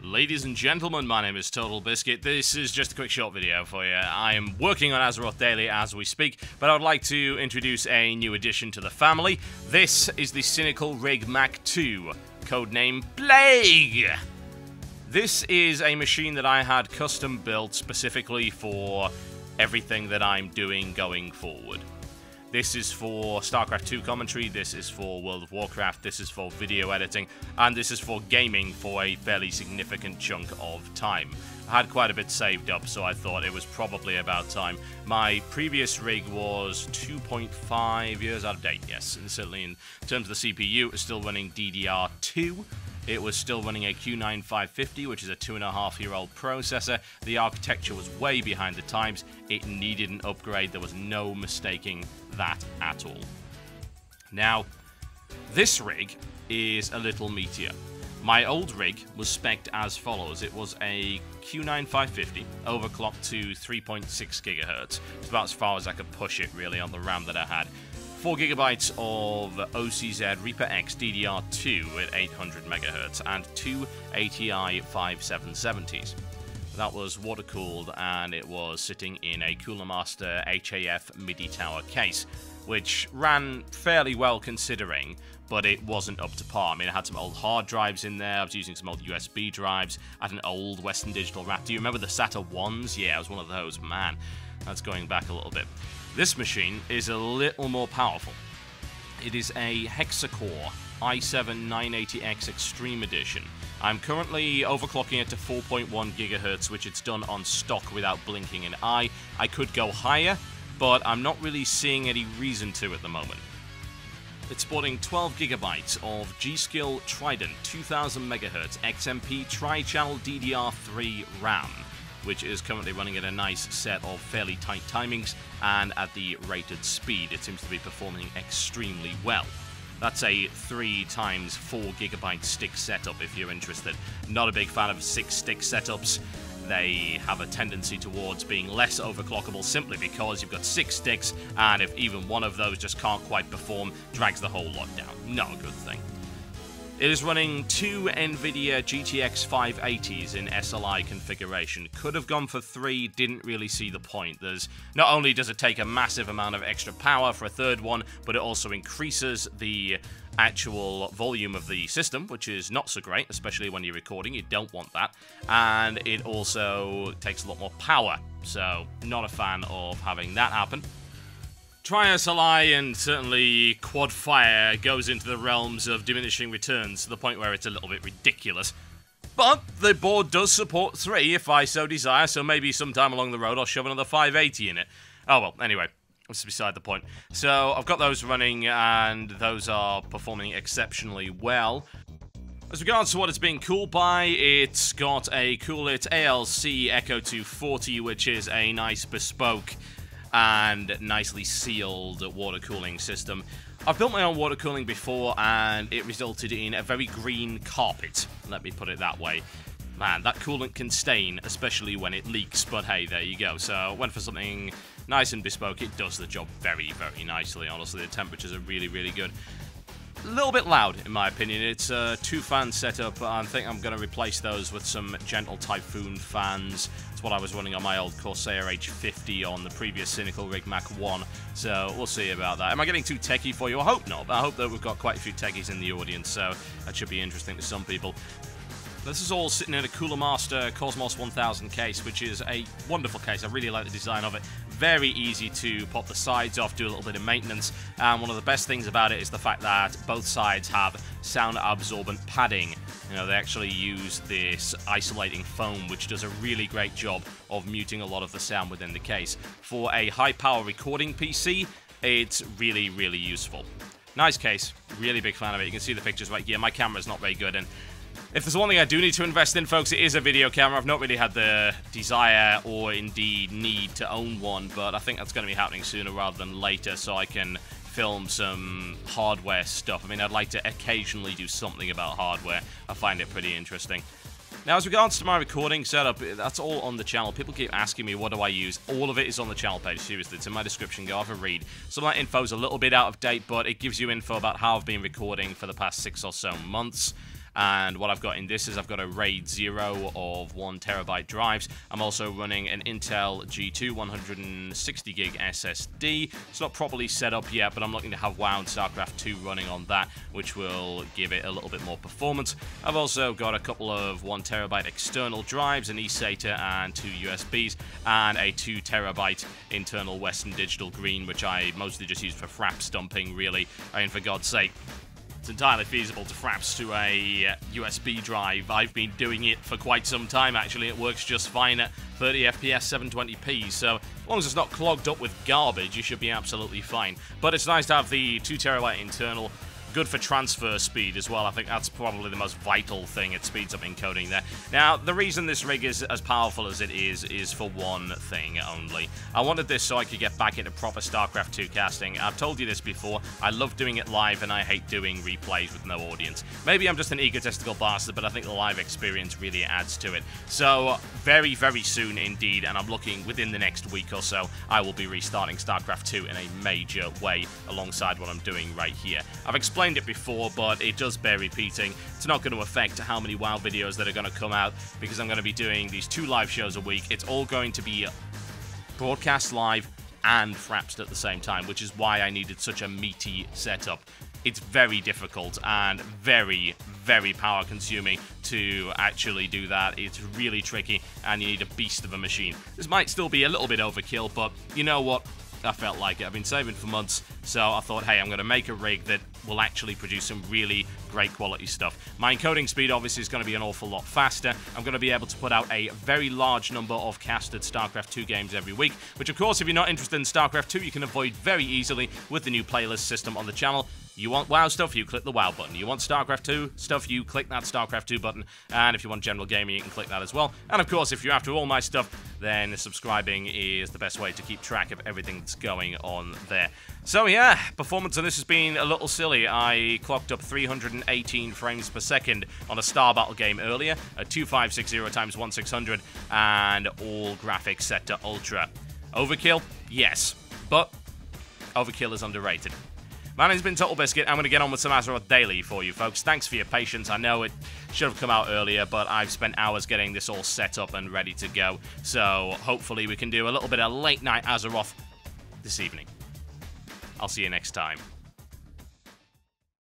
Ladies and gentlemen, my name is Totalbiscuit. This is just a quick short video for you. I am working on Azeroth Daily as we speak, but I would like to introduce a new addition to the family. This is the Cynical Rig Mk2, codename Plague. This is a machine that I had custom built specifically for everything that I'm doing going forward. This is for StarCraft 2 commentary, this is for World of Warcraft, this is for video editing, and this is for gaming for a fairly significant chunk of time. I had quite a bit saved up, so I thought it was probably about time. My previous rig was 2.5 years out of date, yes, and certainly in terms of the CPU, it was still running DDR2. It was still running a Q9550, which is a 2.5-year-old processor. The architecture was way behind the times. It needed an upgrade. There was no mistaking that at all. Now, this rig is a little meatier. My old rig was spec'd as follows. It was a Q9550, overclocked to 3.6 GHz. It's about as far as I could push it, really, on the RAM that I had. 4 GB of OCZ Reaper X DDR2 at 800 MHz and 2 ATI 5770s. That was water-cooled, and it was sitting in a Coolermaster HAF MIDI tower case, which ran fairly well considering, but it wasn't up to par. I mean, I had some old hard drives in there, I was using some old USB drives, I had an old Western Digital FRAP. Do you remember the SATA 1s? Yeah, I was one of those. Man, that's going back a little bit. This machine is a little more powerful. It is a hexa-core i7 980X Extreme Edition. I'm currently overclocking it to 4.1 GHz, which it's done on stock without blinking an eye. I could go higher, but I'm not really seeing any reason to at the moment. It's sporting 12 GB of G.Skill Trident 2000 MHz X.M.P tri-channel DDR3 RAM, which is currently running at a nice set of fairly tight timings and at the rated speed. It seems to be performing extremely well. That's a 3 times 4 GB stick setup if you're interested. Not a big fan of 6 stick setups. They have a tendency towards being less overclockable simply because you've got 6 sticks, and if even one of those just can't quite perform, drags the whole lot down. Not a good thing. It is running 2 Nvidia GTX 580s in SLI configuration. Could have gone for 3, didn't really see the point. Not only does it take a massive amount of extra power for a third one, but it also increases the actual volume of the system, which is not so great, especially when you're recording. You don't want that. And it also takes a lot more power, so not a fan of having that happen. Tri-SLI and certainly quad fire goes into the realms of diminishing returns to the point where it's a little bit ridiculous. But the board does support 3 if I so desire, so maybe sometime along the road I'll shove another 580 in it. Oh well, anyway, that's beside the point. So I've got those running and those are performing exceptionally well. As regards to what it's being cooled by, it's got a Coolit ALC Echo 240, which is a nice bespoke and nicely sealed water cooling system. I've built my own water cooling before, and it resulted in a very green carpet, let me put it that way. Man, that coolant can stain, especially when it leaks, but hey, there you go. So I went for something nice and bespoke. It does the job very, very nicely, honestly. The temperatures are really, really good. A little bit loud, in my opinion. It's a 2-fan setup. I think I'm going to replace those with some gentle Typhoon fans. It's what I was running on my old Corsair H50 on the previous Cynical Rig Mk2, so we'll see about that. Am I getting too techie for you? I hope not. I hope that we've got quite a few techies in the audience, so that should be interesting to some people. This is all sitting in a Coolermaster Cosmos 1000 case, which is a wonderful case. I really like the design of it. Very easy to pop the sides off, do a little bit of maintenance, and one of the best things about it is the fact that both sides have sound-absorbent padding. You know, they actually use this isolating foam, which does a really great job of muting a lot of the sound within the case. For a high-power recording PC, it's really, really useful. Nice case. Really big fan of it. You can see the pictures right here. My camera's not very good, and if there's one thing I do need to invest in, folks, it is a video camera. I've not really had the desire or indeed need to own one, but I think that's going to be happening sooner rather than later so I can film some hardware stuff. I mean, I'd like to occasionally do something about hardware. I find it pretty interesting. Now, as regards to my recording setup, that's all on the channel. People keep asking me, what do I use? All of it is on the channel page, seriously. It's in my description. Go have a read. Some of that info is a little bit out of date, but it gives you info about how I've been recording for the past 6 or so months. And what I've got in this is I've got a RAID 0 of 1TB drives. I'm also running an Intel G2 160GB SSD. It's not properly set up yet, but I'm looking to have WoW and StarCraft 2 running on that, which will give it a little bit more performance. I've also got a couple of 1TB external drives, an eSATA and 2 USBs, and a 2TB internal Western Digital Green, which I mostly just use for FRAPs dumping, really. I mean, for God's sake. It's entirely feasible to FRAPs to a USB drive. I've been doing it for quite some time, actually. It works just fine at 30 FPS, 720p, so as long as it's not clogged up with garbage, you should be absolutely fine. But it's nice to have the 2TB internal. Good for transfer speed as well. I think that's probably the most vital thing. It speeds up encoding there. Now, the reason this rig is as powerful as it is for one thing only. I wanted this so I could get back into proper StarCraft 2 casting. I've told you this before. I love doing it live, and I hate doing replays with no audience. Maybe I'm just an egotistical bastard, but I think the live experience really adds to it. So, very, very soon indeed, and I'm looking within the next week or so, I will be restarting StarCraft 2 in a major way alongside what I'm doing right here. I've explained it before, but it does bear repeating. It's not going to affect how many WoW videos that are going to come out, because I'm going to be doing these 2 live shows a week. It's all going to be broadcast live and FRAPsed at the same time, which is why I needed such a meaty setup. It's very difficult and very, very power consuming to actually do that. It's really tricky, and you need a beast of a machine. This might still be a little bit overkill, but you know what? I felt like it. I've been saving for months, so I thought, hey, I'm going to make a rig that will actually produce some really great quality stuff. My encoding speed obviously is going to be an awful lot faster. I'm going to be able to put out a very large number of casted StarCraft 2 games every week, which of course, if you're not interested in StarCraft 2, you can avoid very easily with the new playlist system on the channel. You want WoW stuff, you click the WoW button. You want StarCraft 2 stuff, you click that StarCraft 2 button. And if you want general gaming, you can click that as well. And of course, if you're after all my stuff, then subscribing is the best way to keep track of everything that's going on there. So yeah, performance on this has been a little silly. I clocked up 318 frames per second on a Star Battle game earlier at 2560x1600 and all graphics set to Ultra. Overkill? Yes. But overkill is underrated. My name's been Totalbiscuit. I'm going to get on with some Azeroth Daily for you, folks. Thanks for your patience. I know it should have come out earlier, but I've spent hours getting this all set up and ready to go. So hopefully we can do a little bit of late-night Azeroth this evening. I'll see you next time.